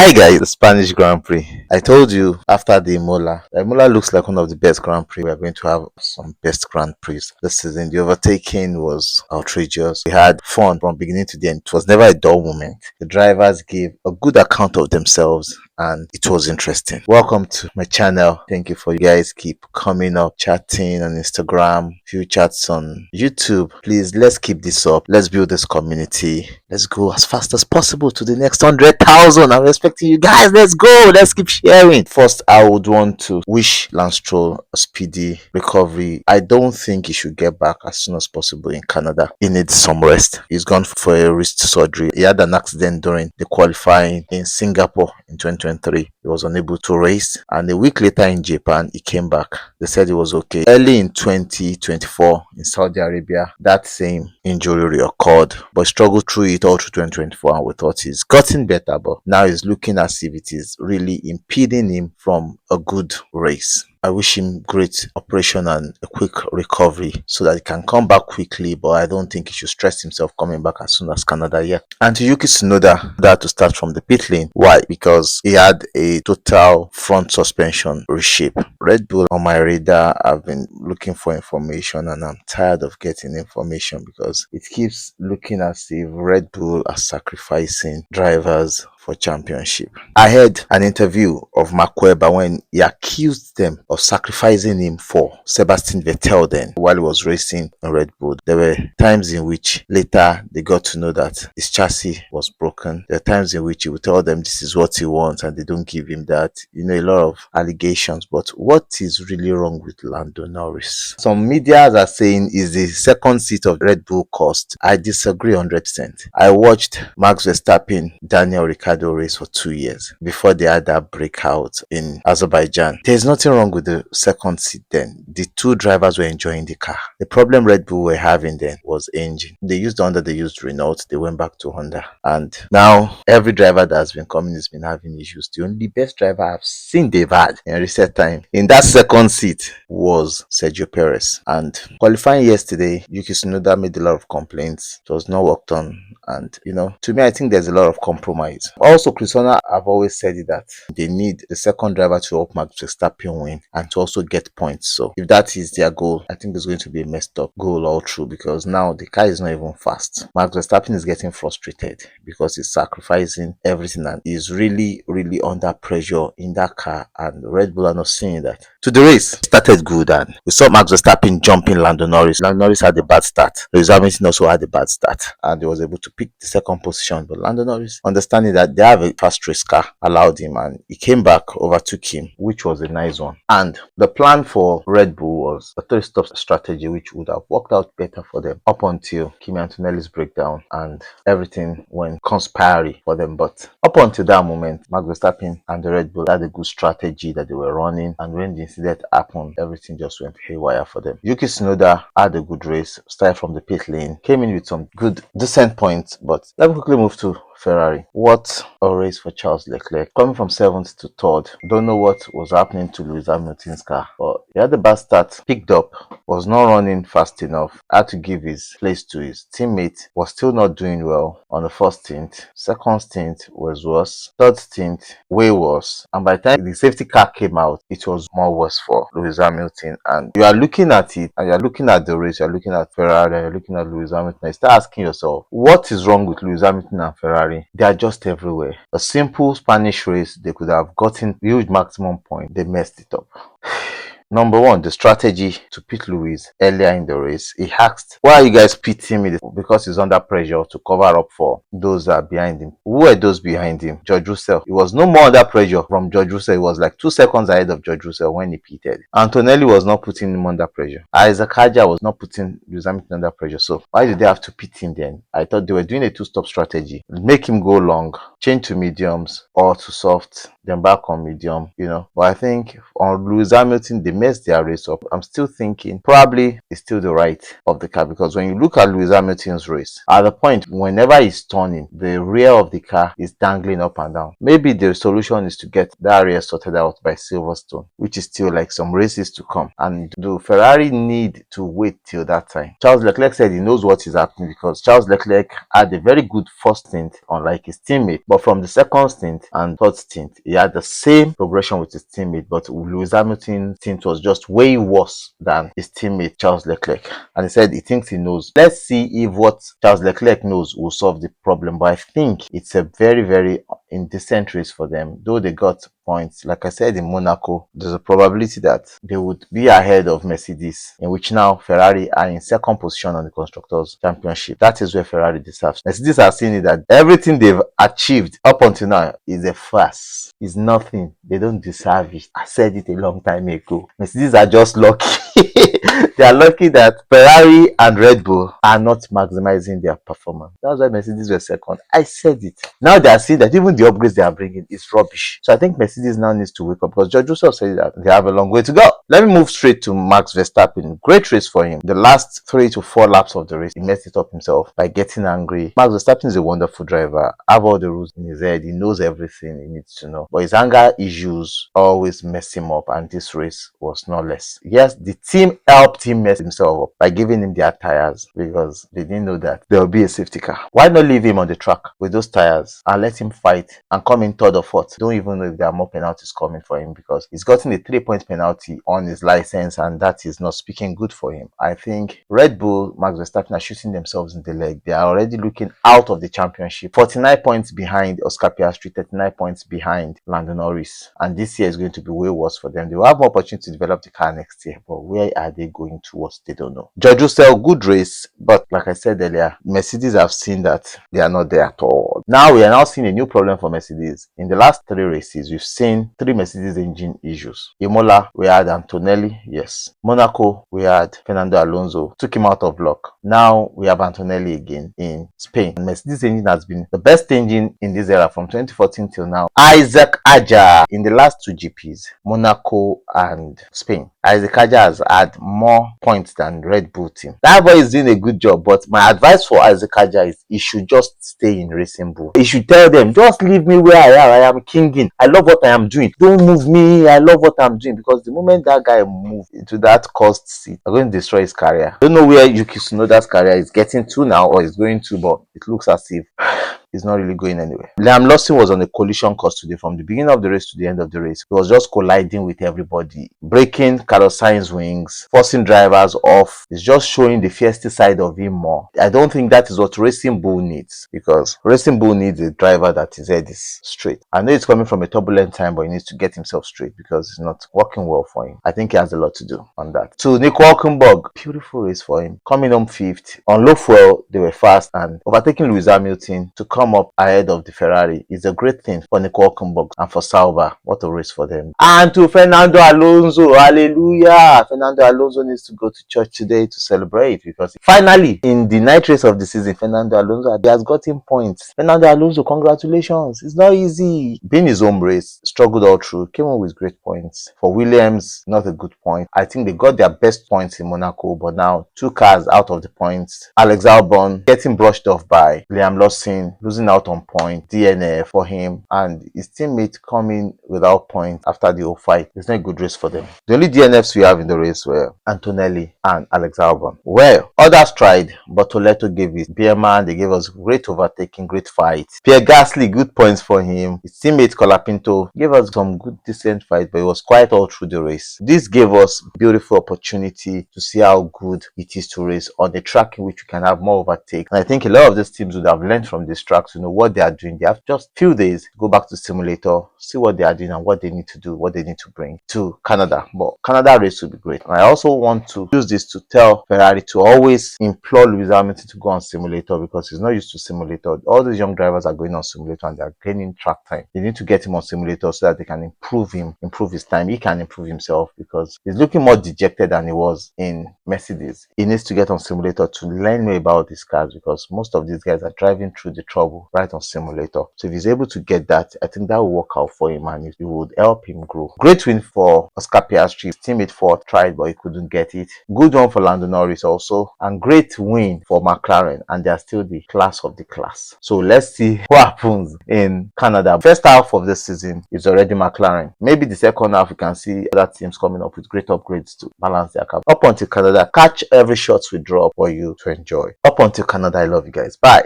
Hi guys, the Spanish Grand Prix. I told you after the Imola looks like one of the best Grand Prix. We are going to have some best Grand Prix this season. The overtaking was outrageous. We had fun from beginning to the end. It was never a dull moment. The drivers gave a good account of themselves and it was interesting. Welcome to my channel. Thank you for you guys keep coming up, chatting on Instagram, few chats on YouTube. Please, let's keep this up. Let's build this community. Let's go as fast as possible to the next 100,000. I'm expecting you guys. Let's go. Let's keep sharing. First, I would want to wish Lance Stroll a speedy recovery. I don't think he should get back as soon as possible in Canada. He needs some rest. He's gone for a wrist surgery. He had an accident during the qualifying in Singapore in 2023. He was unable to race, and a week later in Japan, he came back. They said he was okay. Early in 2024 in Saudi Arabia, that same injury reoccurred, but struggled through it all through 2024, and we thought he's gotten better, but now he's looking as if it is really impeding him from a good race. I wish him great operation and a quick recovery so that he can come back quickly, but I don't think he should stress himself coming back as soon as Canada yet. And to Yuki Tsunoda, that to start from the pit lane. Why? Because he had a total front suspension reshape. Red Bull on my radar. I've been looking for information and I'm tired of getting information because it keeps looking as if Red Bull are sacrificing drivers for championship. I heard an interview of Mark Webber when he accused them of sacrificing him for Sebastian Vettel then while he was racing in Red Bull. There were times in which later they got to know that his chassis was broken. There are times in which he would tell them this is what he wants and they don't give him that. You know, a lot of allegations. But what is really wrong with Lando Norris? Some media are saying is the second seat of Red Bull cost. I disagree 100%. I watched Max Verstappen, Daniel Ricciardo race for 2 years before they had that breakout in Azerbaijan. There's nothing wrong with the second seat then. The two drivers were enjoying the car. The problem Red Bull were having then was engine. They used Honda, they used Renault, they went back to Honda. And now every driver that has been coming has been having issues. The only best driver I've seen they've had in recent time in that second seat was Sergio Perez. And qualifying yesterday, Yuki Tsunoda made a lot of complaints. It was not worked on. And you know, to me, I think there's a lot of compromise. Also, Chris Horner have always said it that they need the second driver to help Max Verstappen win and to also get points. So if that is their goal, I think it's going to be a messed up goal all through because now the car is not even fast. Max Verstappen is getting frustrated because he's sacrificing everything and is really under pressure in that car, and Red Bull are not seeing that. To the race started good and we saw Max Verstappen jumping Lando Norris. Lando Norris had a bad start. Lewis Hamilton also had a bad start and he was able to pick the second position, but Lando Norris, understanding that they have a fast race car, allowed him and he came back, overtook him, which was a nice one. And the plan for Red Bull was a three-stop strategy which would have worked out better for them up until Kimi Antonelli's breakdown and everything went conspiratory for them. But up until that moment, Max Verstappen and the Red Bull had a good strategy that they were running, and when the incident happened, everything just went haywire for them. Yuki Tsunoda had a good race, started from the pit lane, came in with some good decent points, but let me quickly move to Ferrari. What a race for Charles Leclerc, coming from 7th to 3rd. Don't know what was happening to Lewis Hamilton's car, but he had a bad start, picked up, was not running fast enough, had to give his place to his teammate, was still not doing well on the first stint. Second stint was worse, third stint way worse, and by the time the safety car came out, it was more worse for Lewis Hamilton. And you are looking at it and you're looking at the race, you're looking at Ferrari, you're looking at Lewis Hamilton, you start asking yourself, what is wrong with Lewis Hamilton and Ferrari? They are just everywhere. A simple Spanish race, they could have gotten huge maximum point. They messed it up. Number one, the strategy to pit Lewis earlier in the race. He asked, why are you guys pitting me? Because he's under pressure to cover up for those that are behind him. Who were those behind him? George Russell. He was no more under pressure from George Russell. He was like 2 seconds ahead of George Russell when he pitted. Antonelli was not putting him under pressure. Isaac Hadjar was not putting Lewis Hamilton under pressure. So why did they have to pit him then? I thought they were doing a two-stop strategy. Make him go long, change to mediums or to soft, then back on medium, But I think on Lewis Hamilton, they messed their race up. I'm still thinking probably it's still the right of the car, because when you look at Lewis Hamilton's race, at the point whenever he's turning, the rear of the car is dangling up and down. Maybe the solution is to get that rear sorted out by Silverstone, which is still like some races to come. And do Ferrari need to wait till that time? Charles Leclerc said he knows what is happening, because Charles Leclerc had a very good first stint, unlike his teammate. But from the second stint and third stint, he had the same progression with his teammate. But Lewis Hamilton's stint was just way worse than his teammate Charles Leclerc. And he said he thinks he knows. Let's see if what Charles Leclerc knows will solve the problem. But I think it's a very, very indecent race for them. Though they got points, like I said, in Monaco, there's a probability that they would be ahead of Mercedes, in which now Ferrari are in second position on the Constructors' Championship. That is where Ferrari deserves. Mercedes are seeing it that everything they've achieved up until now is a farce. It's nothing. They don't deserve it. I said it a long time ago. Mercedes are just lucky. They are lucky that Ferrari and Red Bull are not maximizing their performance. That's why Mercedes were second. I said it. Now they are seeing that even the upgrades they are bringing is rubbish. So I think Mercedes now needs to wake up, because George Russell said that they have a long way to go. Let me move straight to Max Verstappen. Great race for him. The last 3 to 4 laps of the race, he messed it up himself by getting angry. Max Verstappen is a wonderful driver. Have all the rules in his head. He knows everything he needs to know. But his anger issues always mess him up, and this race was no less. Yes, the team helped him mess himself up by giving him their tires, because they didn't know that there will be a safety car. Why not leave him on the track with those tires and let him fight and come in third or fourth? Don't even know if there are more penalties coming for him, because he's gotten a 3-point penalty on his license, and that is not speaking good for him. I think Red Bull, Max Verstappen are shooting themselves in the leg. They are already looking out of the championship. 49 points behind Oscar Piastri, 39 points behind Lando Norris. And this year is going to be way worse for them. They will have more opportunity to develop the car next year, but where are they going towards? They don't know. George Russell, good race, but like I said earlier, Mercedes have seen that they are not there at all. Now we are now seeing a new problem for Mercedes. In the last 3 races, we've seen 3 Mercedes engine issues. Imola, we had Antonelli, yes. Monaco, we had Fernando Alonso, took him out of luck. Now we have Antonelli again in Spain. And Mercedes engine has been the best engine in this era from 2014 till now. Isaac Aja in the last 2 GPs, Monaco and Spain. Isaac Aja has had more points than Red Bull team. That boy is doing a good job, but my advice for Isaac Aja is he should just stay in Racing Bull. He should tell them, just leave me where I am kinging. I love what I am doing. Don't move me. I love what I'm doing. Because the moment that guy moves into that cost seat, I'm going to destroy his career. I don't know where Yuki Tsunoda's career is getting to now, or is going to, but it looks as if he's not really going anywhere. Liam Lawson was on a collision course today. From the beginning of the race to the end of the race, he was just colliding with everybody, breaking Carlos Sainz's wings, forcing drivers off. It's just showing the feisty side of him more. I don't think that is what Racing Bull needs, because Racing Bull needs a driver that his head is straight. I know it's coming from a turbulent time, but he needs to get himself straight, because it's not working well for him. I think he has a lot to do on that. To Nico Hülkenberg, beautiful race for him. Coming home 5th. On low fuel, they were fast, and overtaking Lewis Hamilton to come up ahead of the Ferrari is a great thing for Nico Hülkenberg and for Sauber. What a race for them. And to Fernando Alonso, hallelujah! Fernando Alonso needs to go to church today to celebrate, because finally, in the night race of the season, Fernando Alonso has gotten points. Fernando Alonso, congratulations. It's not easy. Being his home race, struggled all through, came on with great points. For Williams, not a good point. I think they got their best points in Monaco, but now 2 cars out of the points. Alex Albon getting brushed off by Liam Lawson, losing out on point, DNF for him, and his teammate coming without points after the whole fight. It's not a good race for them. The only DNFs we have in the race were Antonelli and Alex Albon. Well, others tried, but Toledo gave it. Bierman, they gave us great overtaking, great fight. Pierre Gasly, good points for him. His teammate Colapinto gave us some good, decent fight, but it was quiet all through the race. This gave us beautiful opportunity to see how good it is to race on a track in which we can have more overtake. And I think a lot of these teams would have learned from this track to know what they are doing. They have just few days to go back to simulator, see what they are doing and what they need to do, what they need to bring to Canada. But Canada race will be great. And I also want to use this to tell Ferrari to always implore Lewis Hamilton to go on simulator, because he's not used to simulator. All these young drivers are going on simulator and they are gaining track time. They need to get him on simulator so that they can improve his time. He can improve himself, because he's looking more dejected than he was in Mercedes. He needs to get on simulator to learn more about these cars, because most of these guys are driving through the trouble comfortable right on simulator. So if he's able to get that, I think that will work out for him and it would help him grow. Great win for Oscar Piastri. His teammate Ford tried, but he couldn't get it. Good one for Lando Norris also, and great win for McLaren, and they are still the class of the class. So let's see what happens in Canada. First half of the season is already McLaren. Maybe the second half we can see other teams coming up with great upgrades to balance their cap. Up until Canada, catch every shot we drop for you to enjoy. Up until Canada, I love you guys. Bye.